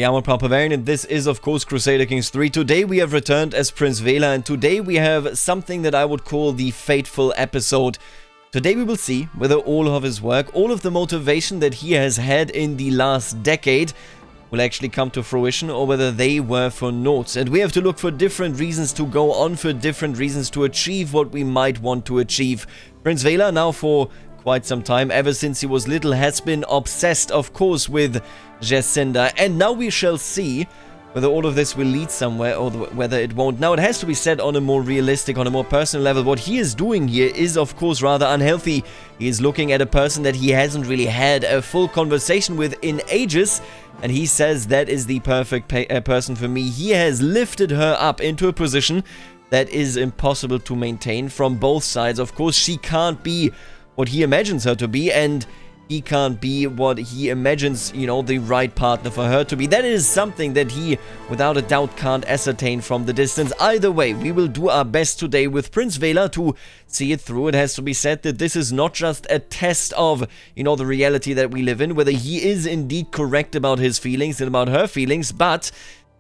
Yeah, I'm Bavarian, and this is of course Crusader Kings 3. Today we have returned as Prince Velar, and today we have something that I would call the fateful episode. Today we will see whether all of his work, all of the motivation that he has had in the last decade will actually come to fruition, or whether they were for naught. And we have to look for different reasons to go on, for different reasons to achieve what we might want to achieve. Prince Velar, now for quite some time, ever since he was little, has been obsessed, of course, with Crusader, and now we shall see whether all of this will lead somewhere or whether it won't. Now, it has to be said on a more realistic, on a more personal level, what he is doing here is, of course, rather unhealthy. He is looking at a person that he hasn't really had a full conversation with in ages, and he says that is the perfect person for me. He has lifted her up into a position that is impossible to maintain from both sides. Of course, she can't be what he imagines her to be, and he can't be what he imagines, you know, the right partner for her to be. That is something that he, without a doubt, can't ascertain from the distance. Either way, we will do our best today with Prince Velar to see it through. It has to be said that this is not just a test of, you know, the reality that we live in, whether he is indeed correct about his feelings and about her feelings, but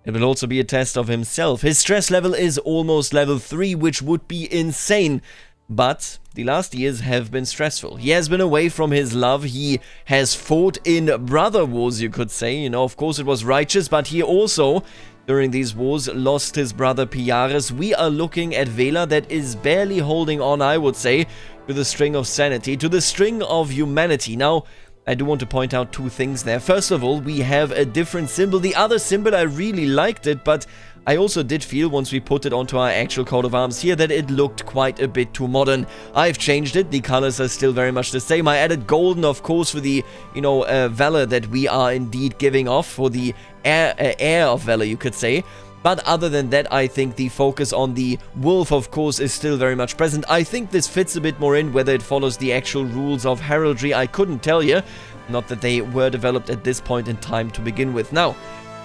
it will also be a test of himself. His stress level is almost level 3, which would be insane. But the last years have been stressful. He has been away from his love. He has fought in brother wars, you could say. You know, of course it was righteous, but he also, during these wars, lost his brother Piaris. We are looking at Velar that is barely holding on, I would say, to the string of sanity, to the string of humanity. Now, I do want to point out two things there. First of all, we have a different symbol. The other symbol, I really liked it, but I also did feel, once we put it onto our actual coat of arms here, that it looked quite a bit too modern. I've changed it. The colors are still very much the same. I added golden, of course, for the, you know, valor that we are indeed giving off, for the air of valor, you could say. But other than that, I think the focus on the wolf, of course, is still very much present. I think this fits a bit more in. Whether it follows the actual rules of heraldry, I couldn't tell you. Not that they were developed at this point in time to begin with. Now,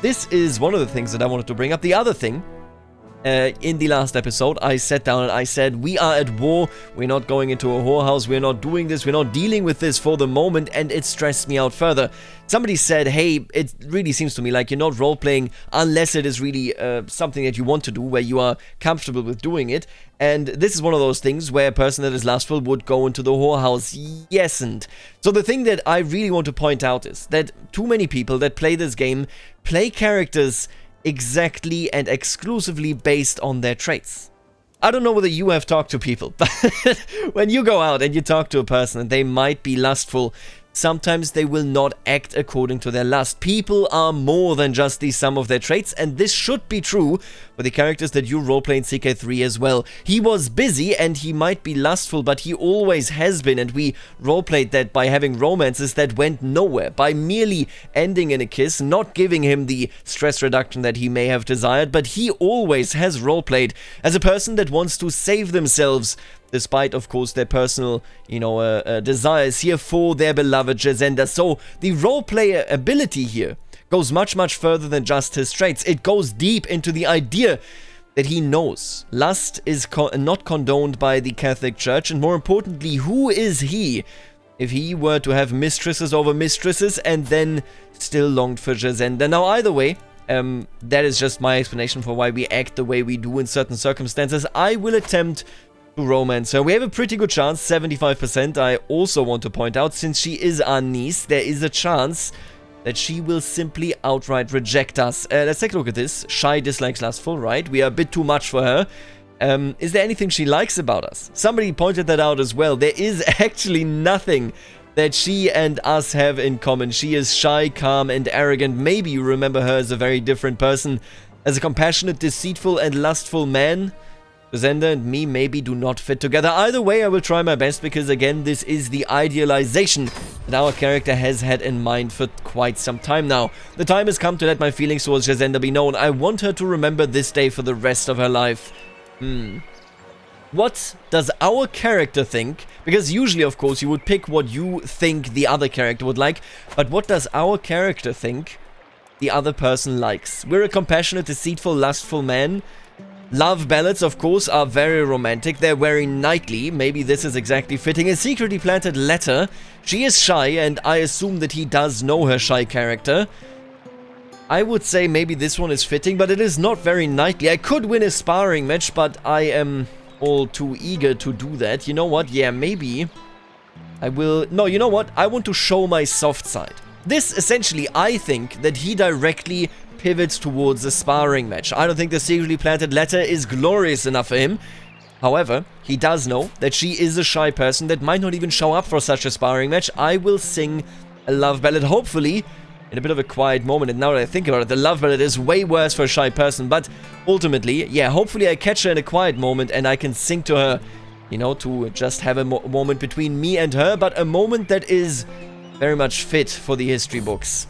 this is one of the things that I wanted to bring up. The other thing, in the last episode, I sat down and I said, we are at war, we're not going into a whorehouse, we're not doing this, we're not dealing with this for the moment, and it stressed me out further. Somebody said, hey, it really seems to me like you're not role-playing unless it is really something that you want to do, where you are comfortable with doing it. And this is one of those things where a person that is lustful would go into the whorehouse. Yesn't. So the thing that I really want to point out is that too many people that play this game play characters exactly and exclusively based on their traits. I don't know whether you have talked to people, but when you go out and you talk to a person and they might be lustful, sometimes they will not act according to their lust. People are more than just the sum of their traits, and this should be true for the characters that you roleplay in CK3 as well. He was busy and he might be lustful, but he always has been, and we roleplayed that by having romances that went nowhere, by merely ending in a kiss, not giving him the stress reduction that he may have desired, but he always has roleplayed as a person that wants to save themselves, despite, of course, their personal, you know, desires here for their beloved Crusader. So the roleplayer ability here goes much, much further than just his traits. It goes deep into the idea that he knows lust is not condoned by the Catholic Church, and more importantly, who is he if he were to have mistresses over mistresses and then still longed for Crusader? Now, either way, that is just my explanation for why we act the way we do in certain circumstances. I will attempt to romance her. We have a pretty good chance, 75%. I also want to point out, since she is our niece, there is a chance that she will simply outright reject us. Let's take a look at this. Shy, dislikes, lustful, right? We are a bit too much for her. Is there anything she likes about us? Somebody pointed that out as well. There is actually nothing that she and us have in common. She is shy, calm, and arrogant. Maybe you remember her as a very different person. As a compassionate, deceitful, and lustful man, Crusader and me maybe do not fit together. Either way, I will try my best, because again, this is the idealization that our character has had in mind for quite some time now. The time has come to let my feelings towards Crusader be known. I want her to remember this day for the rest of her life. What does our character think? Because usually, of course, you would pick what you think the other character would like, but what does our character think the other person likes? We're a compassionate, deceitful, lustful man. Love ballads, of course, are very romantic. They're very knightly. Maybe this is exactly fitting. A secretly planted letter. She is shy, and I assume that he does know her shy character. I would say maybe this one is fitting, but it is not very knightly. I could win a sparring match, but I am all too eager to do that. You know what? Yeah, maybe I will... No, you know what? I want to show my soft side. This, essentially, I think that he directly pivots towards a sparring match. I don't think the secretly planted letter is glorious enough for him. However, he does know that she is a shy person that might not even show up for such a sparring match. I will sing a love ballad, hopefully, in a bit of a quiet moment. And now that I think about it, the love ballad is way worse for a shy person. But ultimately, yeah, hopefully I catch her in a quiet moment and I can sing to her, you know, to just have a moment between me and her, but a moment that is very much fit for the history books.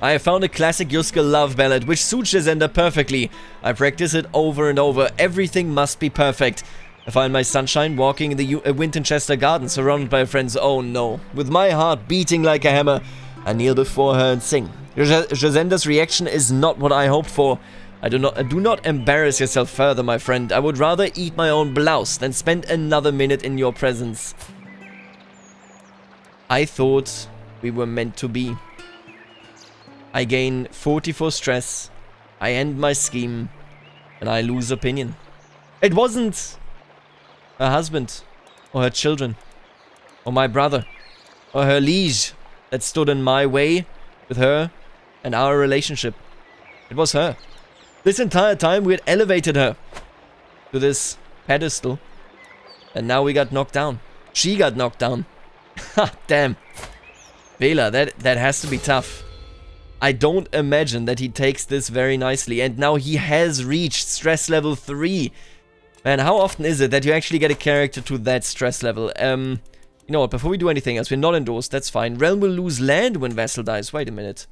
I have found a classic Yuska love ballad which suits Crusader perfectly. I practice it over and over. Everything must be perfect. I find my sunshine walking in the Winchester garden surrounded by friends. Oh no. With my heart beating like a hammer, I kneel before her and sing. Crusader's reaction is not what I hoped for. Do not embarrass yourself further, my friend. I would rather eat my own blouse than spend another minute in your presence. I thought we were meant to be. I gain 40 for stress, I end my scheme, and I lose opinion. It wasn't her husband, or her children, or my brother, or her liege that stood in my way with her and our relationship. It was her. This entire time we had elevated her to this pedestal, and now we got knocked down. She got knocked down. Ha, damn. Velar, that has to be tough. I don't imagine that he takes this very nicely. And now he has reached stress level 3. Man, how often is it that you actually get a character to that stress level? You know what, before we do anything else, we're not endorsed, that's fine. Realm will lose land when vassal dies. Wait a minute.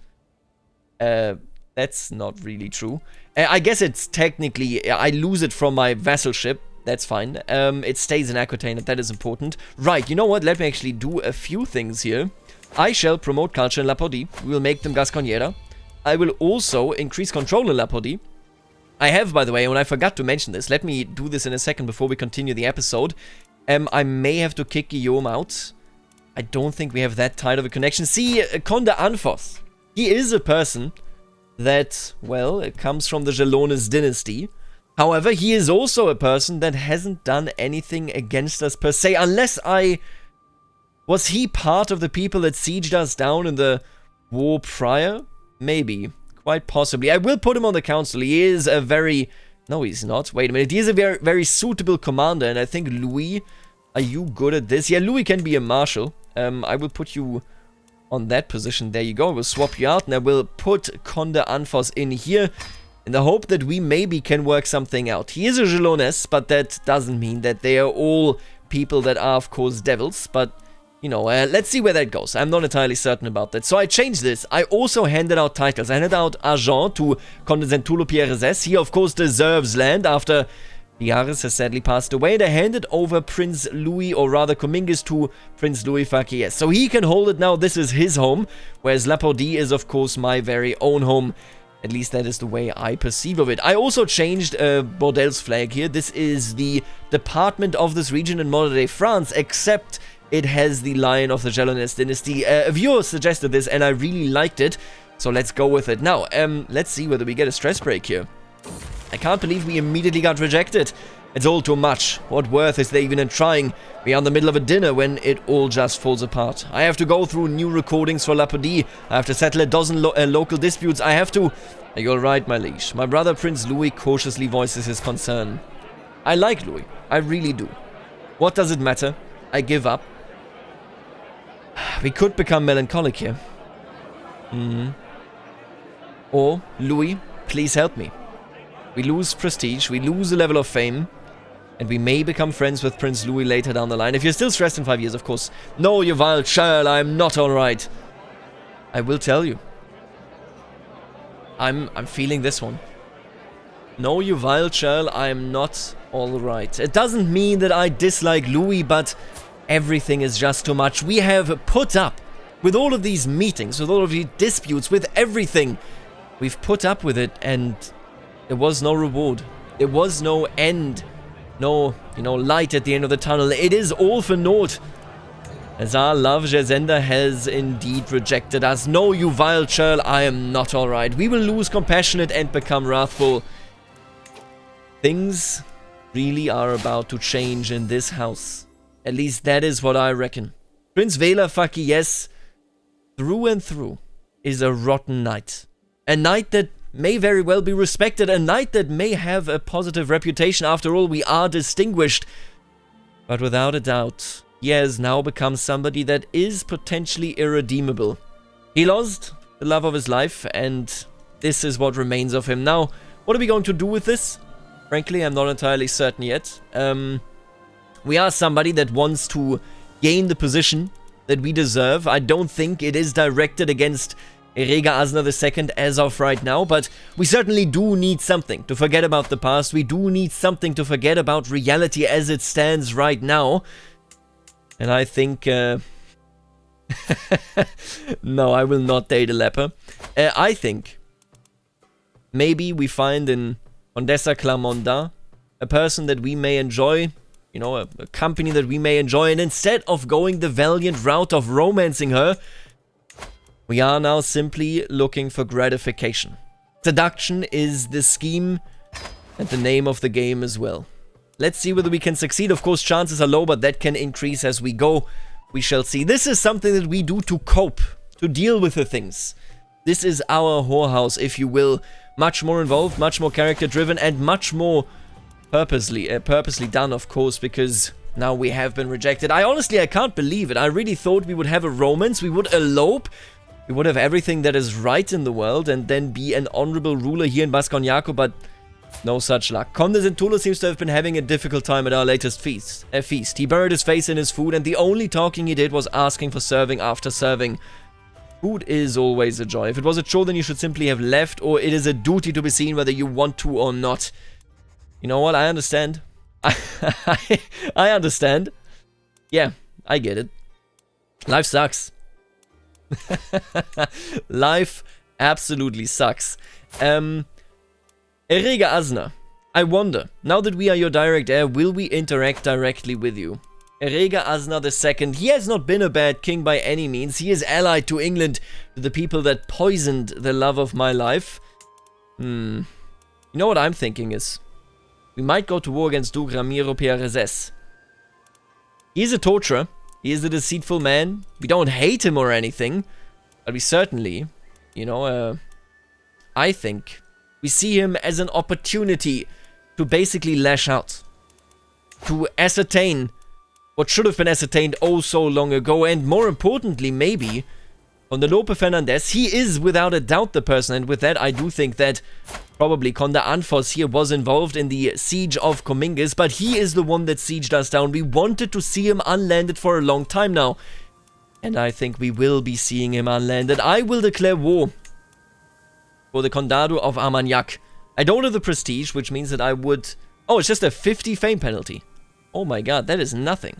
That's not really true. I guess it's technically... I lose it from my vassalship. That's fine. It stays in Aquitaine, that is important. Right, you know what? Let me actually do a few things here. I shall promote culture in Lapodie. We will make them Gasconiera. I will also increase control in Lapodie. I have, by the way, and I forgot to mention this. Let me do this in a second before we continue the episode. I may have to kick Guillaume out. I don't think we have that tight of a connection. See, Conde Anfos. He is a person that, well, comes from the Gelones dynasty. However, he is also a person that hasn't done anything against us per se, unless I... Was he part of the people that sieged us down in the war prior? Maybe. Quite possibly. I will put him on the council. He is a very... No, he's not. Wait a minute. He is a very, very suitable commander, and I think Louis... Are you good at this? Yeah, Louis can be a marshal. I will put you on that position. There you go. I will swap you out, and I will put Conde Anfos in here in the hope that we maybe can work something out. He is a Gelones, but that doesn't mean that they are all people that are, of course, devils, but... You know, let's see where that goes. I'm not entirely certain about that. So I changed this. I also handed out titles. I handed out Argent to Conde Zentulo Pierres. He, of course, deserves land after Liaris has sadly passed away. And I handed over Prince Louis, or rather Comminges, to Prince Louis Fakies. So he can hold it now. This is his home. Whereas Lapodie is, of course, my very own home. At least that is the way I perceive of it. I also changed Bordel's flag here. This is the department of this region in modern-day France, except... It has the Lion of the Gelones dynasty. A viewer suggested this and I really liked it. So let's go with it. Now, let's see whether we get a stress break here. I can't believe we immediately got rejected. It's all too much. What worth is there even in trying? We are in the middle of a dinner when it all just falls apart. I have to go through new recordings for Lapodie. I have to settle a dozen local disputes. I have to... Are you alright, my liege? My brother Prince Louis cautiously voices his concern. I like Louis. I really do. What does it matter? I give up. We could become melancholic here. Or, Louis, please help me. We lose prestige, we lose a level of fame, and we may become friends with Prince Louis later down the line. If you're still stressed in 5 years, of course. No, you vile churl, I'm not alright. I will tell you. I'm feeling this one. No, you vile churl, I'm not alright. It doesn't mean that I dislike Louis, but... Everything is just too much. We have put up with all of these meetings, with all of these disputes, with everything. We've put up with it and there was no reward. There was no end. No, light at the end of the tunnel. It is all for naught. As our love, Jezenda has indeed rejected us. No, you vile churl, I am not alright. We will lose compassionate and become wrathful. Things really are about to change in this house. At least that is what I reckon. Prince Velar, fucky yes, through and through, is a rotten knight. A knight that may very well be respected. A knight that may have a positive reputation. After all, we are distinguished. But without a doubt, he has now become somebody that is potentially irredeemable. He lost the love of his life, and this is what remains of him. Now, what are we going to do with this? Frankly, I'm not entirely certain yet. We are somebody that wants to gain the position that we deserve. I don't think it is directed against Erega Asna II as of right now, but we certainly do need something to forget about the past. We do need something to forget about reality as it stands right now. And I think... no, I will not date a leper. I think maybe we find in Condessa Clamonda a person that we may enjoy, you know, a company that we may enjoy, and instead of going the valiant route of romancing her, we are now simply looking for gratification. Seduction is the scheme and the name of the game as well. Let's see whether we can succeed. Of course, chances are low, but that can increase as we go. We shall see. This is something that we do to cope, to deal with the things. This is our whorehouse, if you will. Much more involved, much more character-driven, and much more purposely done, of course, because now we have been rejected. I can't believe it. I really thought we would have a romance, we would elope, we would have everything that is right in the world, and then be an honorable ruler here in Basconiaco, but no such luck. Conde Zentullo seems to have been having a difficult time at our latest feast. He buried his face in his food, and the only talking he did was asking for serving after serving. Food is always a joy. If it was a chore, then you should simply have left, or it is a duty to be seen whether you want to or not. You know what? I understand. I understand. Yeah, I get it. Life sucks. Life absolutely sucks. Erega Asna, I wonder, now that we are your direct heir, will we interact directly with you? Erega Asna II, he has not been a bad king by any means. He is allied to England, to the people that poisoned the love of my life. You know what I'm thinking is, we might go to war against Duke Ramiro Pierrezes. He is a torturer. He is a deceitful man. We don't hate him or anything, but we certainly, you know, I think we see him as an opportunity to basically lash out, to ascertain what should have been ascertained oh so long ago, and more importantly, maybe, Conde Lope Fernandez, he is without a doubt the person, and with that I do think that probably Conde Anfos here was involved in the siege of Cominges, but he is the one that sieged us down. We wanted to see him unlanded for a long time now, and I think we will be seeing him unlanded. I will declare war for the Condado of Armagnac. I don't have the prestige, which means that I would... Oh, it's just a 50 fame penalty. Oh my god, that is nothing.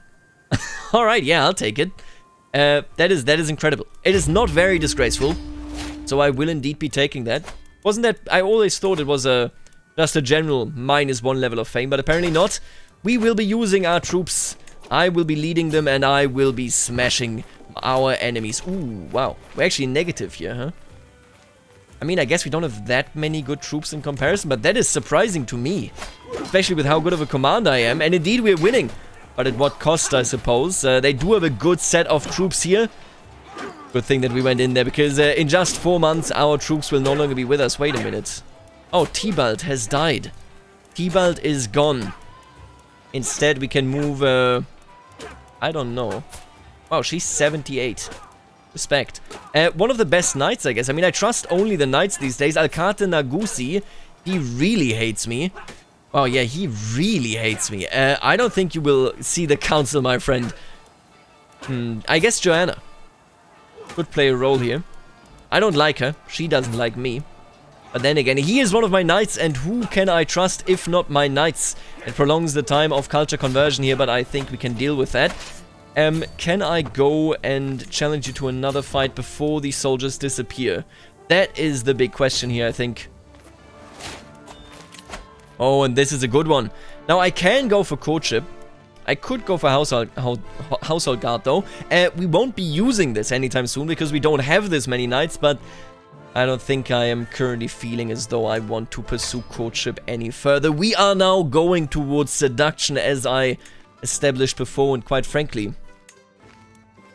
Alright, yeah, I'll take it. That is incredible. It is not very disgraceful, so I will indeed be taking that. Wasn't that... I always thought it was just a general -1 level of fame, but apparently not. We will be using our troops. I will be leading them, and I will be smashing our enemies. Ooh, wow. We're actually negative here, huh? I mean, I guess we don't have that many good troops in comparison, but that is surprising to me. Especially with how good of a commander I am. And indeed, we're winning. But at what cost, I suppose. They do have a good set of troops here. Good thing that we went in there, because in just 4 months, our troops will no longer be with us. Wait a minute. Oh, Tybalt has died. Tybalt is gone. Instead, we can move... I don't know. Wow, she's 78. Respect. One of the best knights, I guess. I mean, I trust only the knights these days. Alcate Nagusi, he really hates me. Oh, yeah, he really hates me. I don't think you will see the council, my friend. I guess Joanna could play a role here. I don't like her. She doesn't like me. But then again, he is one of my knights, and who can I trust if not my knights? It prolongs the time of culture conversion here, but I think we can deal with that. Can I go and challenge you to another fight before these soldiers disappear? That is the big question here, I think. Oh, and this is a good one. Now, I can go for courtship. I could go for household guard though. We won't be using this anytime soon because we don't have this many knights, but I don't think I am currently feeling as though I want to pursue courtship any further. We are now going towards seduction, as I established before, and quite frankly,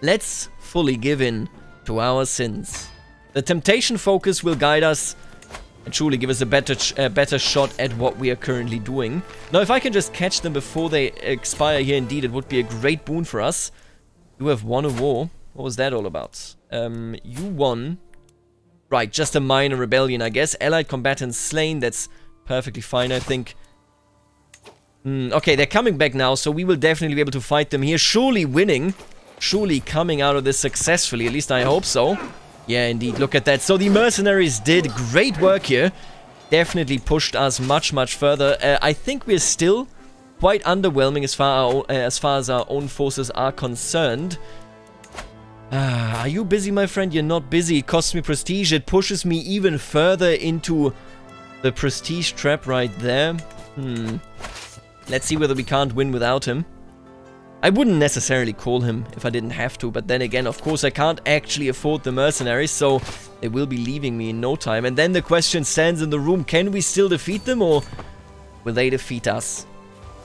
let's fully give in to our sins. The temptation focus will guide us and truly give us a better shot at what we are currently doing. Now, if I can just catch them before they expire here, indeed, it would be a great boon for us. You have won a war. What was that all about? You won. Right, just a minor rebellion, I guess. Allied combatants slain. That's perfectly fine, I think. Okay, they're coming back now, so we will definitely be able to fight them here. Surely winning. Surely coming out of this successfully. At least I hope so. Yeah, indeed. Look at that. So the mercenaries did great work here. Definitely pushed us much, much further. I think we're still quite underwhelming as far as our own forces are concerned. Are you busy, my friend? You're not busy. It costs me prestige. It pushes me even further into the prestige trap right there. Let's see whether we can't win without him. I wouldn't necessarily call him if I didn't have to, but then again, of course, I can't actually afford the mercenaries, so they will be leaving me in no time. And then the question stands in the room, can we still defeat them, or will they defeat us?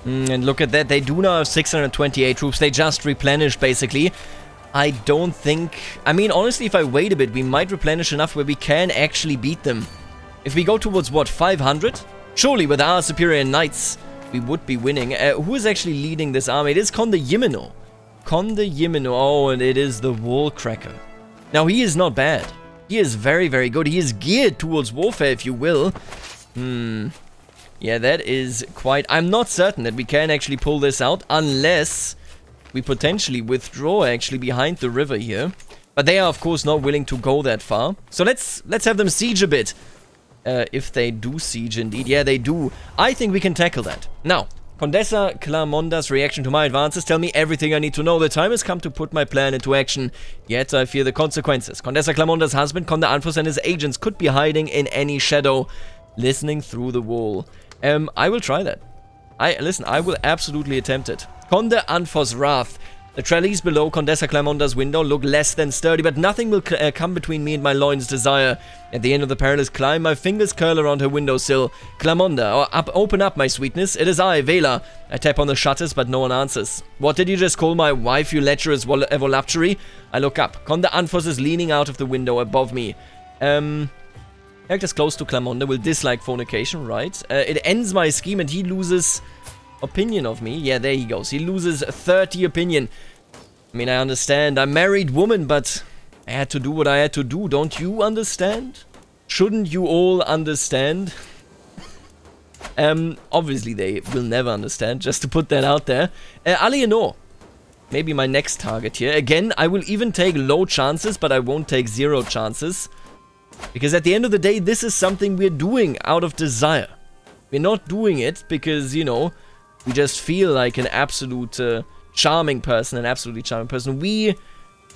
And look at that, they do now have 628 troops. They just replenished, basically. I don't think... I mean, honestly, if I wait a bit, we might replenish enough where we can actually beat them. If we go towards, what, 500? Surely, with our superior knights, we would be winning. Who is actually leading this army? It is Conde Yimeno. Conde Yimeno. Oh, and it is the Wall Cracker. Now, he is not bad. He is very, very good. He is geared towards warfare, if you will. Yeah, that is quite... I'm not certain that we can actually pull this out unless we potentially withdraw actually behind the river here. But they are, of course, not willing to go that far. So let's have them siege a bit. If they do siege, indeed. Yeah, they do. I think we can tackle that. Now, Condessa Clamonda's reaction to my advances tell me everything I need to know. The time has come to put my plan into action, yet I fear the consequences. Condessa Clamonda's husband, Conde Anfos, and his agents could be hiding in any shadow, listening through the wall. I will try that. Listen, I will absolutely attempt it. Conde Anfos' wrath. The trellis below Condessa Clamonda's window look less than sturdy, but nothing will come between me and my loin's desire. At the end of the perilous climb, my fingers curl around her windowsill. Clamonda, open up, my sweetness. It is I, Velar. I tap on the shutters, but no one answers. What did you just call my wife, you lecherous voluptuary? I look up. Conde Anfos is leaning out of the window above me. Characters close to Clamonda will dislike fornication, right? It ends my scheme and he loses... opinion of me. Yeah, there he goes. He loses 30 opinion. I mean, I understand. I'm a married woman, but I had to do what I had to do. Don't you understand? Shouldn't you all understand? Obviously they will never understand, just to put that out there. Alienor. Maybe my next target here. Again, I will even take low chances, but I won't take 0 chances. Because at the end of the day, this is something we're doing out of desire. We're not doing it because, you know, we just feel like an absolute charming person, We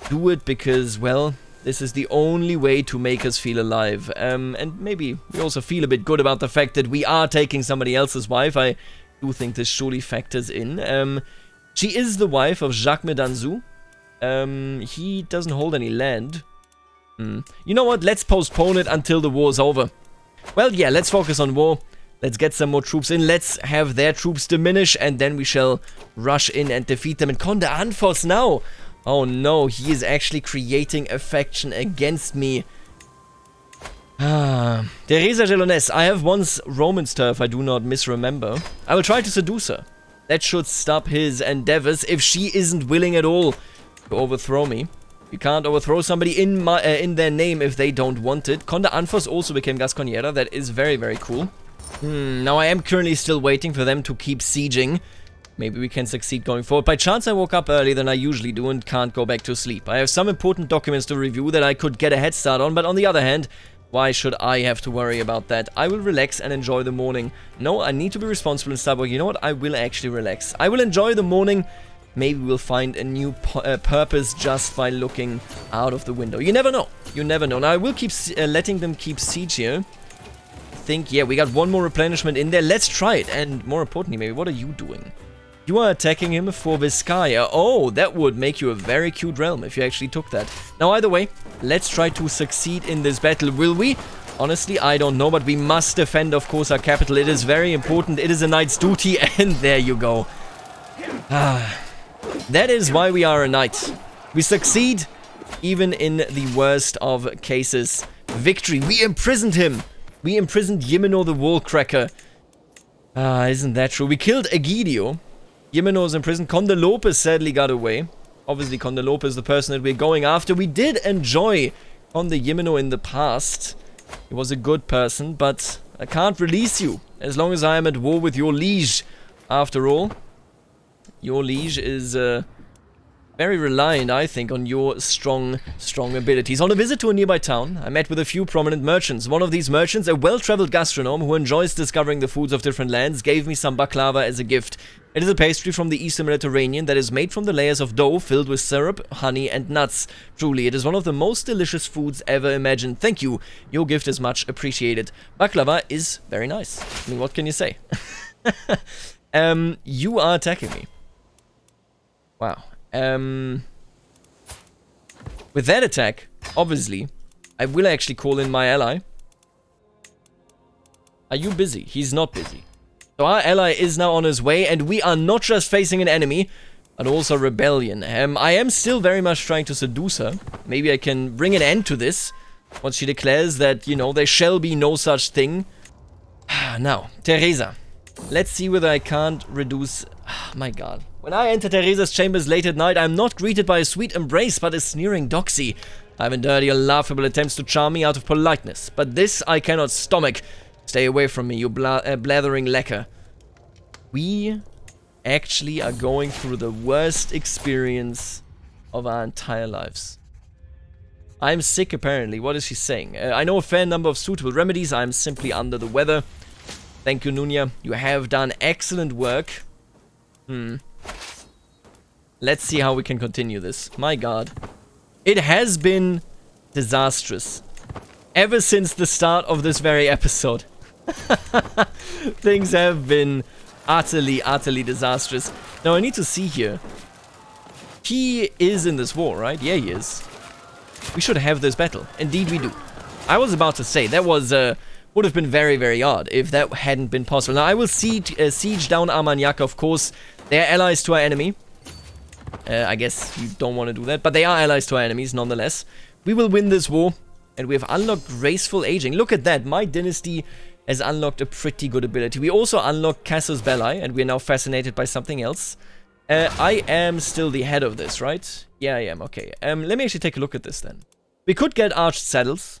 do it because, well, this is the only way to make us feel alive. And maybe we also feel a bit good about the fact that we are taking somebody else's wife. I do think this surely factors in. She is the wife of Jacques Medanzou. He doesn't hold any land. You know what? Let's postpone it until the war's over. Well, yeah, let's focus on war. Let's get some more troops in. Let's have their troops diminish, and then we shall rush in and defeat them. And Conde Anfos now. Oh no, he is actually creating a faction against me. Teresa Gelonès. I have once Roman's turf, I do not misremember. I will try to seduce her. That should stop his endeavors if she isn't willing at all to overthrow me. You can't overthrow somebody in their name if they don't want it. Conde Anfos also became Gasconiera. That is very, very cool. Now I am currently still waiting for them to keep sieging. Maybe we can succeed going forward. By chance I woke up earlier than I usually do and can't go back to sleep. I have some important documents to review that I could get a head start on, but on the other hand, why should I have to worry about that? I will relax and enjoy the morning. No, I need to be responsible and start working. You know what? I will actually relax. I will enjoy the morning. Maybe we'll find a new purpose just by looking out of the window. You never know. You never know. Now I will keep letting them keep siege here. Yeah, we got one more replenishment in there. Let's try it. And more importantly, maybe, what are you doing? You are attacking him for Vizcaya. Oh, that would make you a very cute realm if you actually took that. Now, either way, let's try to succeed in this battle. Will we? Honestly, I don't know, but we must defend, of course, our capital. It is very important. It is a knight's duty, and there you go. That is why we are a knight. We succeed, even in the worst of cases. Victory. We imprisoned him. We imprisoned Jimeno the Wallcracker. Isn't that true? We killed Egidio. Jimeno is imprisoned. Conde Lopez sadly got away. Obviously, Conde Lopez is the person that we're going after. We did enjoy Conde Jimeno in the past. He was a good person, but I can't release you as long as I am at war with your liege. After all, your liege is very reliant, I think, on your strong abilities. On a visit to a nearby town, I met with a few prominent merchants. One of these merchants, a well-traveled gastronome who enjoys discovering the foods of different lands, gave me some baklava as a gift. It is a pastry from the Eastern Mediterranean that is made from the layers of dough filled with syrup, honey, and nuts. Truly, it is one of the most delicious foods ever imagined. Thank you. Your gift is much appreciated. Baklava is very nice. I mean, what can you say? You are attacking me. Wow. With that attack, obviously, I will actually call in my ally. Are you busy? He's not busy. So our ally is now on his way, and we are not just facing an enemy, but also rebellion. I am still very much trying to seduce her. Maybe I can bring an end to this once she declares that, you know, there shall be no such thing. Now, Teresa. Let's see whether I can't reduce... my god. When I enter Teresa's chambers late at night, I am not greeted by a sweet embrace, but a sneering doxy. I have endured your laughable attempts to charm me out of politeness, but this I cannot stomach. Stay away from me, you blathering lecker. We actually are going through the worst experience of our entire lives. I'm sick, apparently. What is she saying? I know a fair number of suitable remedies. I'm simply under the weather. Thank you, Nunya. You have done excellent work. Let's see how we can continue this. My god. It has been disastrous. Ever since the start of this very episode. Things have been utterly disastrous. Now, I need to see here. He is in this war, right? Yeah, he is. We should have this battle. Indeed, we do. I was about to say, that was... would have been very odd if that hadn't been possible. Now, I will siege down Armagnac, of course. They are allies to our enemy. I guess you don't want to do that, but they are allies to our enemies, nonetheless. We will win this war, and we have unlocked graceful aging. Look at that. My dynasty has unlocked a pretty good ability. We also unlocked Casus Belli, and we are now fascinated by something else. I am still the head of this, right? Yeah, I am. Okay. Let me actually take a look at this, then. We could get arched saddles.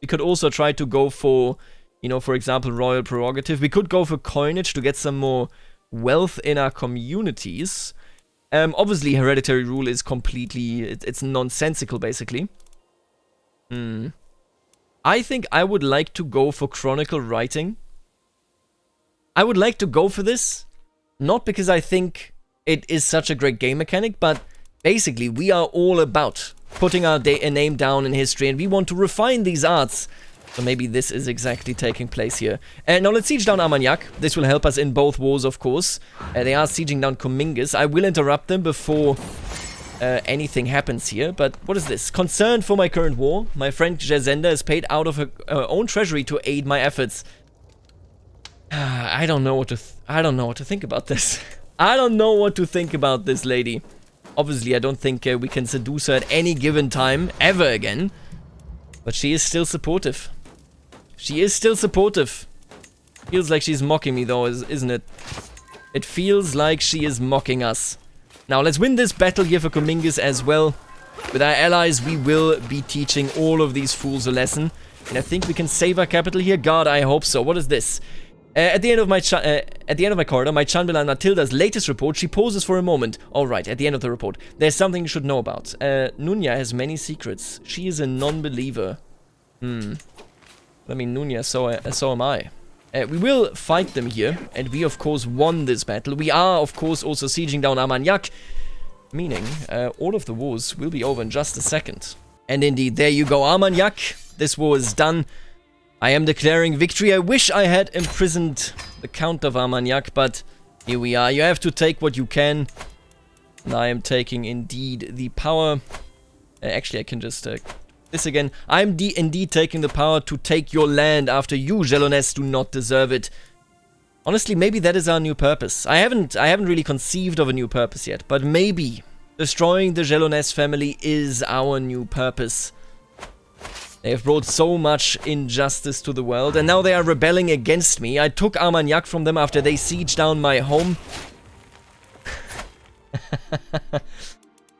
We could also try to go for, you know, for example, royal prerogative. We could go for coinage to get some more wealth in our communities. Obviously, hereditary rule is completely... It's nonsensical, basically. I think I would like to go for chronicle writing. I would like to go for this. Not because I think it is such a great game mechanic, but basically, we are all about putting our name down in history, and we want to refine these arts. So maybe this is exactly taking place here. Now let's siege down Armagnac. This will help us in both wars, of course. They are sieging down Cominges. I will interrupt them before anything happens here. But what is this? Concerned for my current war, my friend Jazenda is paid out of her own treasury to aid my efforts. I don't know what to think about this. I don't know what to think about this lady. Obviously, I don't think we can seduce her at any given time, ever again. But she is still supportive. She is still supportive. Feels like she's mocking me, though, isn't it? It feels like she is mocking us. Now, let's win this battle here for Cominges as well. With our allies, we will be teaching all of these fools a lesson. And I think we can save our capital here. God, I hope so. What is this? At the end of my corridor, my Chambellan Matilda's latest report, she pauses for a moment. Alright, at the end of the report. There's something you should know about. Nunya has many secrets. She is a non-believer. I mean, Nunya, so am I. We will fight them here, and we, of course, won this battle. We are, of course, also sieging down Armagnac, meaning all of the wars will be over in just a second. And indeed, there you go, Armagnac. This war is done. I am declaring victory. I wish I had imprisoned the Count of Armagnac, but Here we are. You have to take what you can. And I am taking, indeed, the power. Actually, I can just... this again. I'm indeed taking the power to take your land after you, Gelonesse, do not deserve it. Honestly, maybe that is our new purpose. I haven't really conceived of a new purpose yet, but maybe destroying the Gelonesse family is our new purpose. They have brought so much injustice to the world, and now they are rebelling against me. I took Armagnac from them after they sieged down my home.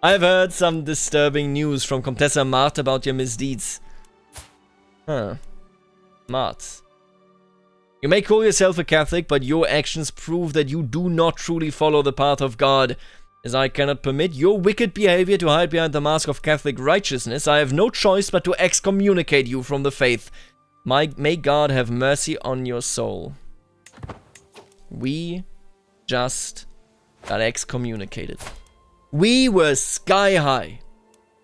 I've heard some disturbing news from Comtessa Mart about your misdeeds. Huh. Mart. You may call yourself a Catholic, but your actions prove that you do not truly follow the path of God. As I cannot permit your wicked behavior to hide behind the mask of Catholic righteousness, I have no choice but to excommunicate you from the faith. May God have mercy on your soul. We just got excommunicated. We were sky high.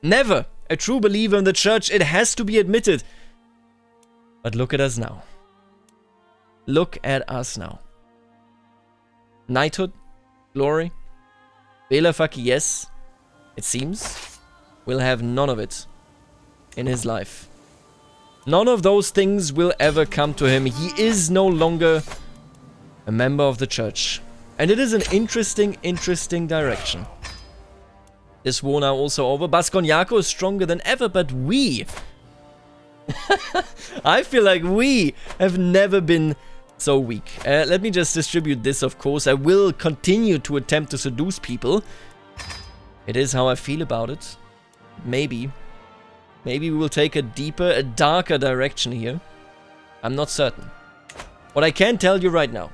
Never a true believer in the church, it has to be admitted. But look at us now. Look at us now. Knighthood, glory, Velar Faki, yes, it seems, will have none of it in his life. None of those things will ever come to him. He is no longer a member of the church. And it is an interesting direction. This war now also over. Basconiaco is stronger than ever, but we... I feel like we have never been so weak. Let me just distribute this, of course. I will continue to attempt to seduce people. It is how I feel about it. Maybe we will take a deeper, a darker direction here. I'm not certain. What I can tell you right now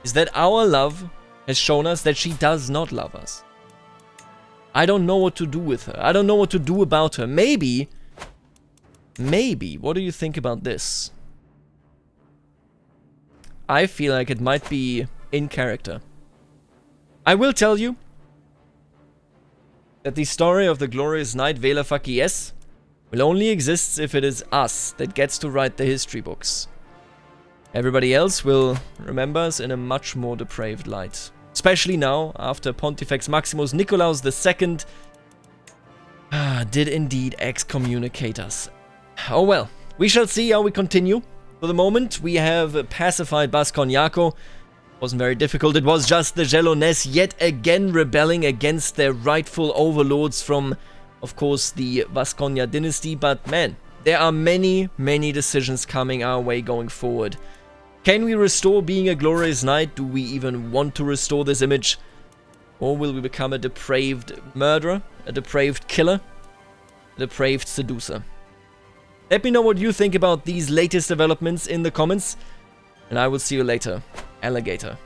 is that our love has shown us that she does not love us. I don't know what to do with her. I don't know what to do about her. Maybe, what do you think about this? I feel like it might be in character. I will tell you that the story of the glorious knight Velar Faki, yes, will only exist if it is us that gets to write the history books. Everybody else will remember us in a much more depraved light. Especially now, after Pontifex Maximus Nicolaus II did indeed excommunicate us. Oh well, we shall see how we continue. For the moment, we have pacified Basconiaco. Wasn't very difficult. It was just the Gelonesse yet again rebelling against their rightful overlords from, of course, the Vasconia dynasty. But man, there are many decisions coming our way going forward. Can we restore being a glorious knight? Do we even want to restore this image? Or will we become a depraved murderer? A depraved killer? A depraved seducer? Let me know what you think about these latest developments in the comments. And I will see you later, alligator.